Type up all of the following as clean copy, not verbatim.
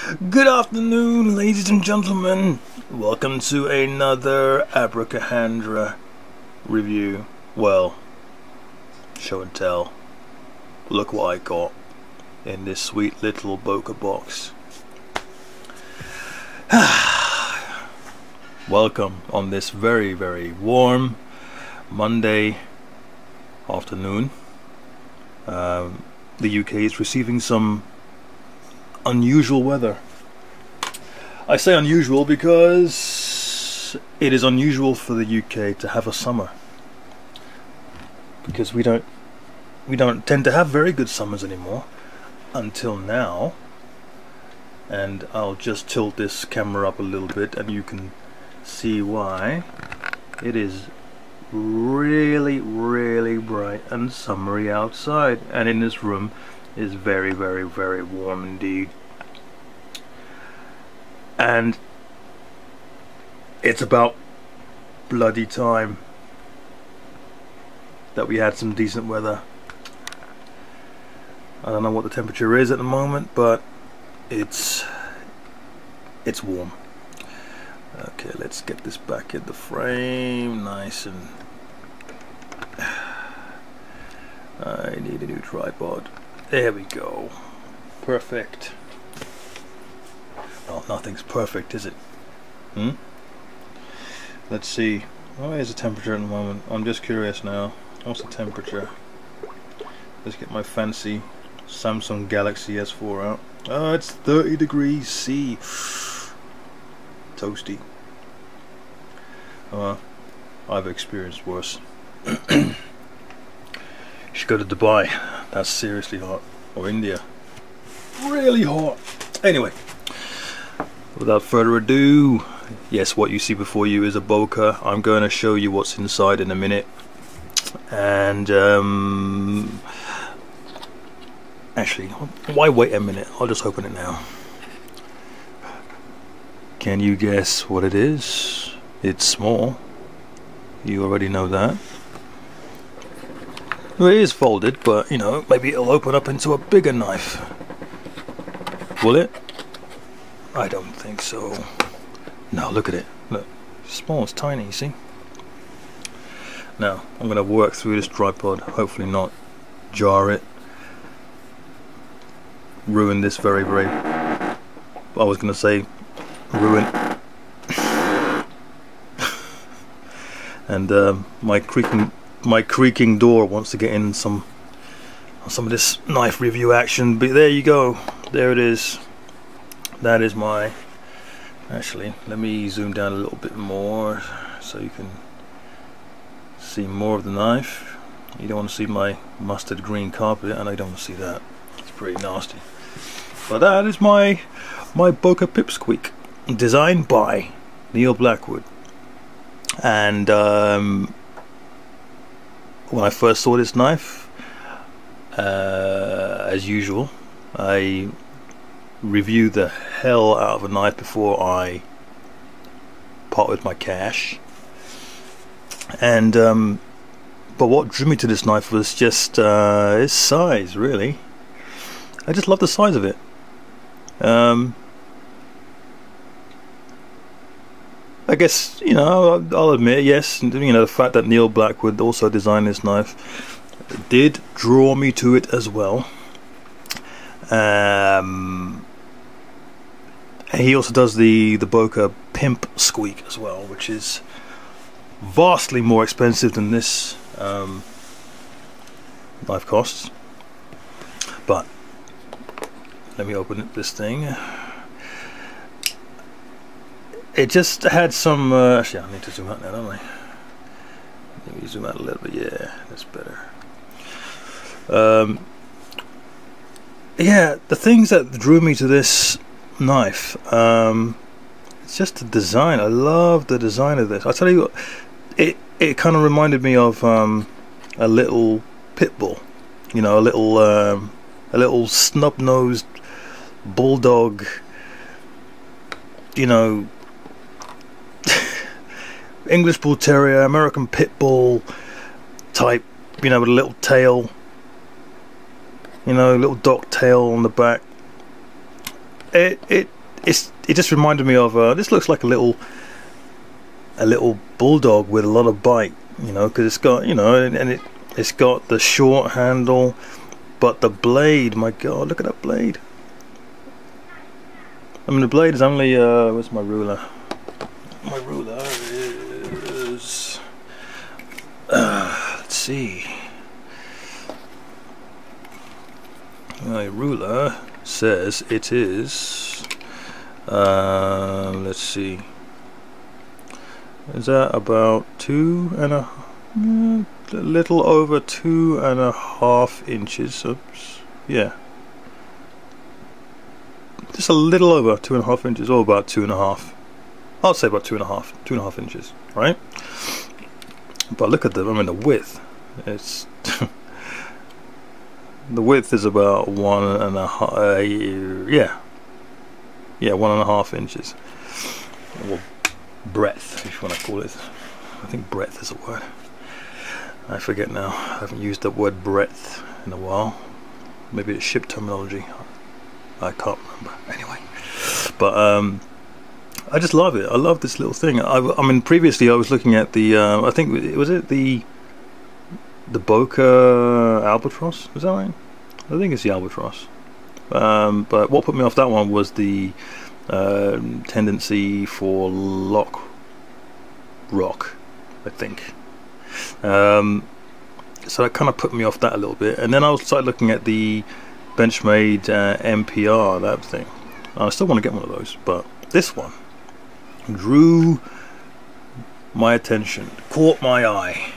Good afternoon, ladies and gentlemen. Welcome to another Abracadabra review. Well, show and tell. Look what I got in this sweet little Boker box. Welcome on this very, very warm Monday afternoon. The UK is receiving some unusual weather. I say unusual because it is unusual for the UK to have a summer, because we don't tend to have very good summers anymore until now. And I'll just tilt this camera up a little bit and you can see why. It is really, really bright and summery outside, and in this room is very, very, very warm indeed. And it's about bloody time that we had some decent weather. I don't know what the temperature is at the moment, but it's warm. Okay, let's get this back in the frame nice, and I need a new tripod. There we go. Perfect. Well, nothing's perfect, is it? Let's see. What is the temperature at the moment? I'm just curious now. What's the temperature? Let's get my fancy Samsung Galaxy S4 out. Oh, it's 30 degrees C. Toasty. I've experienced worse. You should go to Dubai. That's seriously hot. Or India. Really hot. Anyway, without further ado, yes, what you see before you is a Boker. I'm going to show you what's inside in a minute. And actually, why wait a minute? I'll just open it now. Can you guess what it is? It's small. You already know that. Well, it is folded, but you know, maybe it'll open up into a bigger knife. Will it? I don't think so. No, look at it. Look, it's small, it's tiny, you see? Now, I'm going to work through this tripod, hopefully not jar it. Ruin this very, very... I was going to say ruin. And my creaking door wants to get in some of this knife review action, but there you go. There it is. That is my... Actually, let me zoom down a little bit more so you can see more of the knife. You don't want to see my mustard green carpet, and I don't want to see that. It's pretty nasty. But that is my Boker Pip Squeak, designed by Neil Blackwood. And when I first saw this knife, as usual, I review the hell out of a knife before I part with my cash. And but what drew me to this knife was just its size, really. I just love the size of it. I guess, you know, I'll admit, yes, you know, the fact that Neil Blackwood also designed this knife did draw me to it as well. And he also does the Boker Pip Squeak as well, which is vastly more expensive than this knife costs. But let me open this thing. It just had some actually, I need to zoom out now, don't I? Let me zoom out a little bit. Yeah, that's better. Yeah, the things that drew me to this knife, it's just the design. I love the design of this. I tell you what, it kind of reminded me of a little pit bull, you know, a little snub-nosed bulldog, you know, English Bull Terrier, American Pit Bull type, you know, with a little tail, you know, a little dock tail on the back. It it just reminded me of this looks like a little bulldog with a lot of bite, you know, because it's got, you know, and it's got the short handle, but the blade, my god, look at that blade. I mean, the blade is only where's my ruler? My ruler is let's see. My ruler says it is let's see, is that about a little over 2.5 inches. Oops, yeah, just a little over 2.5 inches, or about 2.5. I'll say about 2.5 inches, right? But look at the, I mean, the width. It's the width is about 1.5. Yeah, 1.5 inches. Or breadth, if you want to call it. I think breadth is a word. I forget now. I haven't used the word breadth in a while. Maybe it's ship terminology. I can't remember. Anyway, but I just love it. I love this little thing. I mean, previously I was looking at the I think was it the Boker albatross, is that right? I think it's the albatross. But what put me off that one was the tendency for lock rock, I think. So that kind of put me off that a little bit, and then I started looking at the Benchmade MPR, that thing. I still want to get one of those, but this one drew my attention, caught my eye,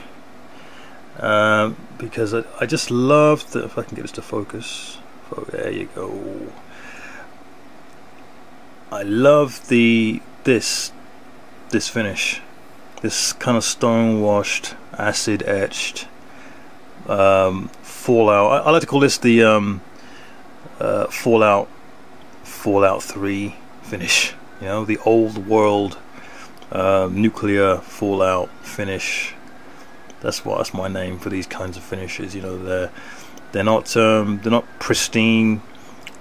because I just love the, if I can get this to focus. Oh, there you go. I love this finish, this kind of stone washed, acid etched Fallout. I like to call this the Fallout 3 finish. You know, the old world nuclear Fallout finish. That's my name for these kinds of finishes. You know, they're not pristine.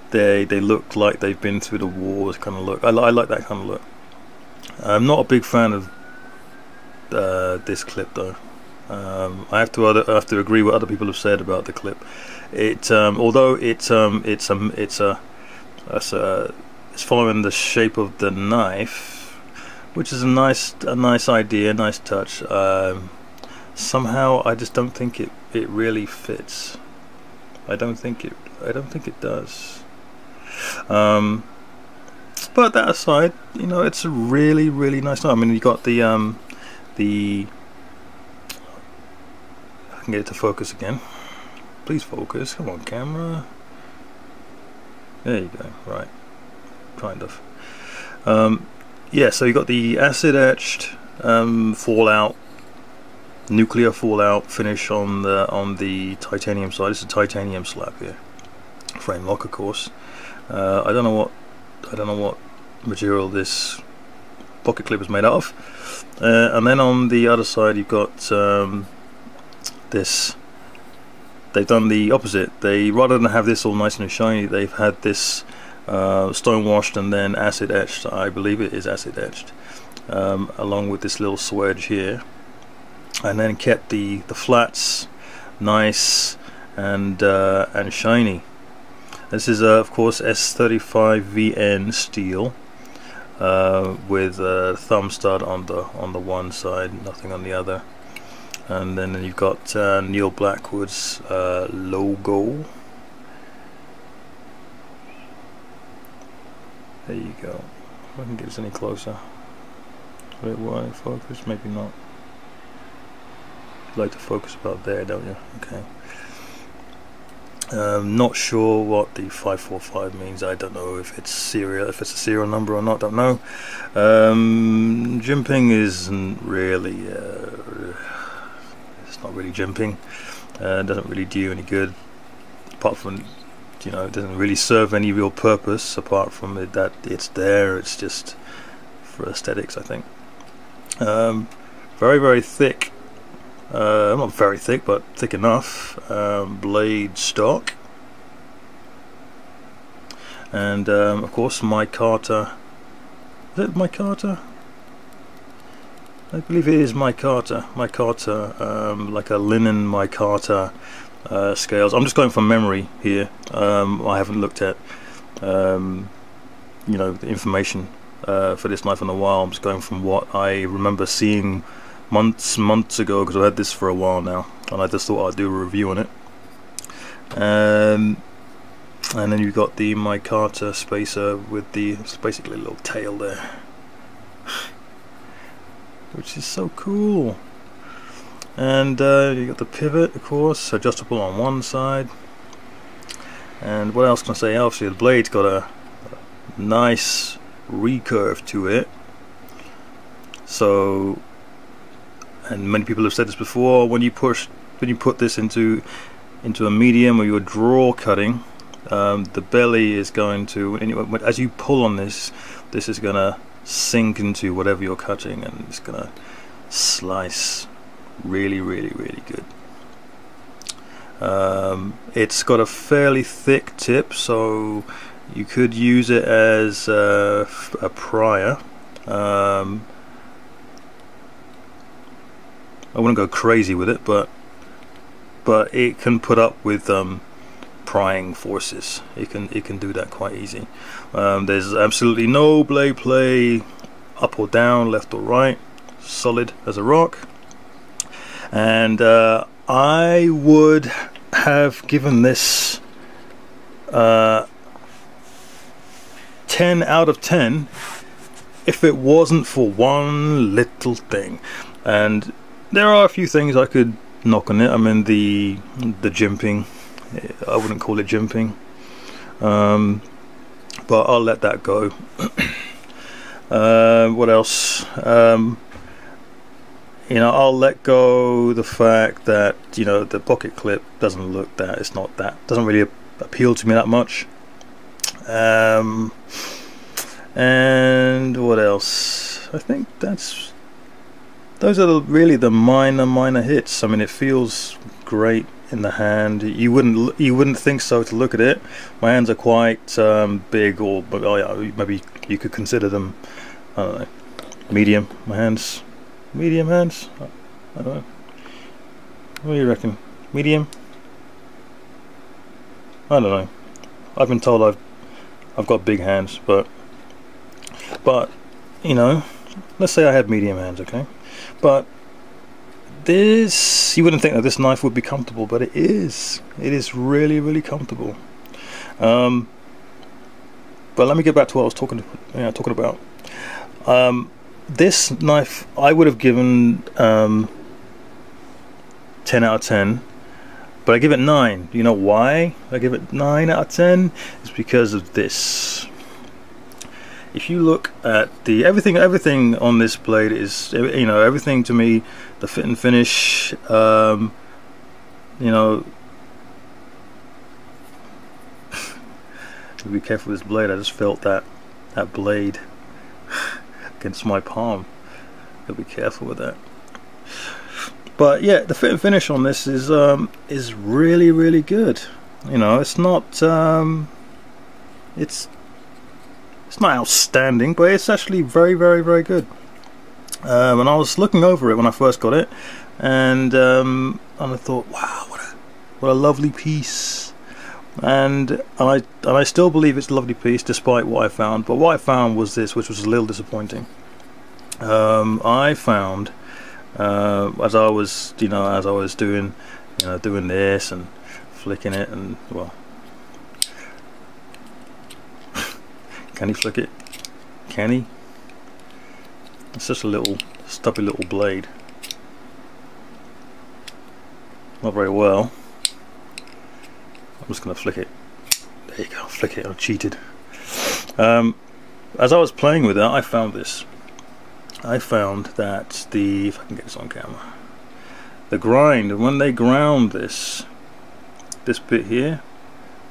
They look like they've been through the wars kind of look. I like that kind of look. I'm not a big fan of this clip though. I have to agree with what other people have said about the clip. Although it's following the shape of the knife, which is a nice idea, nice touch. Somehow I just don't think it really fits. I don't think it does. But that aside, you know, it's a really nice knife. I mean, you got the I can get it to focus again. Please focus. Come on, camera. There you go. Right. Kind of. Yeah. So you got the acid etched Fallout, nuclear Fallout finish on the titanium side. It's a titanium slab here. Frame lock, of course. I don't know what material this pocket clip is made out of. And then on the other side you've got this. They've done the opposite. They, rather than have this all nice and shiny, they've had this stone washed and then acid etched. I believe it is acid etched, along with this little swedge here, and then kept the flats nice and shiny. This is of course S35VN steel, with a thumb stud on the one side, nothing on the other, and then you've got Neil Blackwood's logo. There you go. If I can get this any closer. Wait, why focus? Maybe not. You like to focus about there, don't you? Okay. Not sure what the 545 means. I don't know if it's serial, if it's a serial number or not. Don't know. Jimping isn't really. It's not really jimping. Doesn't really do you any good, apart from, you know, it doesn't really serve any real purpose apart from it that it's there. It's just for aesthetics, I think. Very thick. Not very thick, but thick enough. Blade stock. and of course micarta. Is it micarta? I believe it is micarta. Micarta, like a linen micarta scales. I'm just going from memory here. I haven't looked at you know, the information for this knife in a while. I'm just going from what I remember seeing months ago, because I've had this for a while now, and I just thought I'd do a review on it. And then you've got the micarta spacer with the, it's basically a little tail there, which is so cool. And you got the pivot, of course, adjustable on one side. And what else can I say? Obviously the blade's got a nice recurve to it. So, and many people have said this before, when you put this into a medium or you're draw cutting, the belly is going to, as you pull on this is going to sink into whatever you're cutting, and it's going to slice really good. It's got a fairly thick tip, so you could use it as a prior. I wouldn't go crazy with it, but it can put up with prying forces. It can do that quite easy. There's absolutely no blade play up or down, left or right, solid as a rock. And I would have given this 10 out of 10 if it wasn't for one little thing. And there are a few things I could knock on it. I mean, the jimping, I wouldn't call it jimping, but I'll let that go. What else? You know, I'll let go the fact that, you know, the pocket clip doesn't look that, it's not that, doesn't really appeal to me that much. And what else? I think those are really the minor hits. I mean, it feels great in the hand. You wouldn't think so to look at it. My hands are quite big, or maybe you could consider them, I don't know, medium. My hands, medium hands. I don't know. What do you reckon? Medium? I don't know. I've been told I've got big hands, but you know, let's say I had medium hands, okay? But this, you wouldn't think that this knife would be comfortable, but it is. It is really comfortable. But let me get back to what I was talking about. This knife I would have given 10 out of 10, but I give it 9. You know why I give it 9 out of 10? It's because of this. If you look at the everything on this blade is, you know, everything to me, the fit and finish, you know, be careful with this blade. I just felt that blade against my palm. Gotta be careful with that. But yeah, the fit and finish on this is really good. You know, it's not it's not outstanding, but it's actually very good. And I was looking over it when I first got it, and I thought, wow, what a lovely piece. And I still believe it's a lovely piece despite what I found. But what I found was this, which was a little disappointing. I found as I was doing this and flicking it, and well, can he flick it? Can he? It's just a little stubby little blade. Not very well. I'm just gonna flick it. There you go, flick it. I cheated. As I was playing with it, I found this. I found that if I can get this on camera, the grind, when they ground this bit here,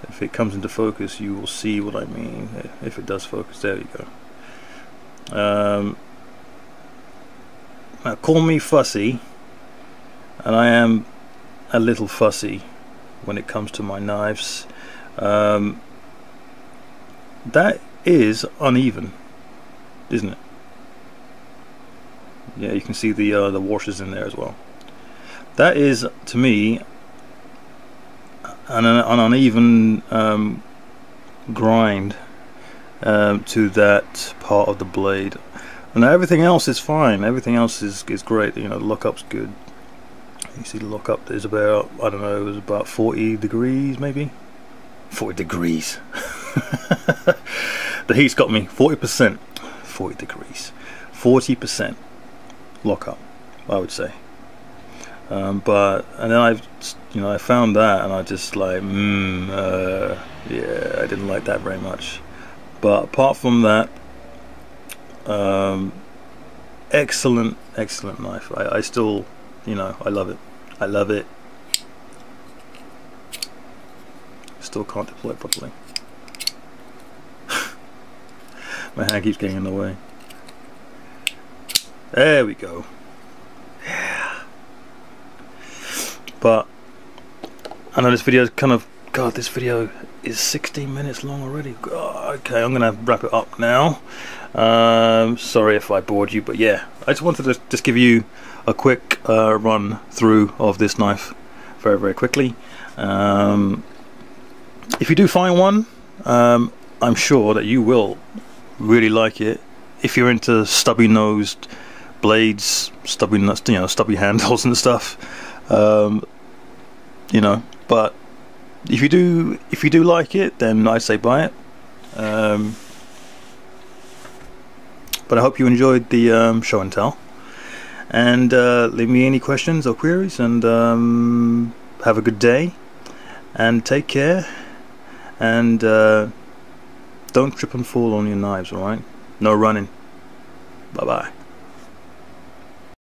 if it comes into focus, you will see what I mean. If it does focus, there you go. Now, call me fussy, and I am a little fussy when it comes to my knives. that is uneven, isn't it? Yeah, you can see the washers in there as well. That is, to me, an uneven grind to that part of the blade. And everything else is fine. Everything else is great. You know, the lockup's good. You see the lockup is about, I don't know, it was about 40 degrees maybe. 40 degrees. The heat's got me. 40%. 40 degrees. 40% lockup, I would say. But and then I found that, and I just like yeah, I didn't like that very much. But apart from that, excellent knife. I still, you know, I love it. I love it. Still can't deploy it properly. My hand keeps getting in the way. There we go. Yeah. But I know this video is kind of, God, this video is 16 minutes long already. God, okay, I'm gonna wrap it up now. Sorry if I bored you, but yeah, I just wanted to just give you a quick run through of this knife very quickly. If you do find one, I'm sure that you will really like it. If you're into stubby nosed blades, stubby handles and stuff, you know. But if you do like it, then I say buy it. But I hope you enjoyed the show and tell, and leave me any questions or queries, and have a good day, and take care, and don't trip and fall on your knives, alright? No running. Bye bye.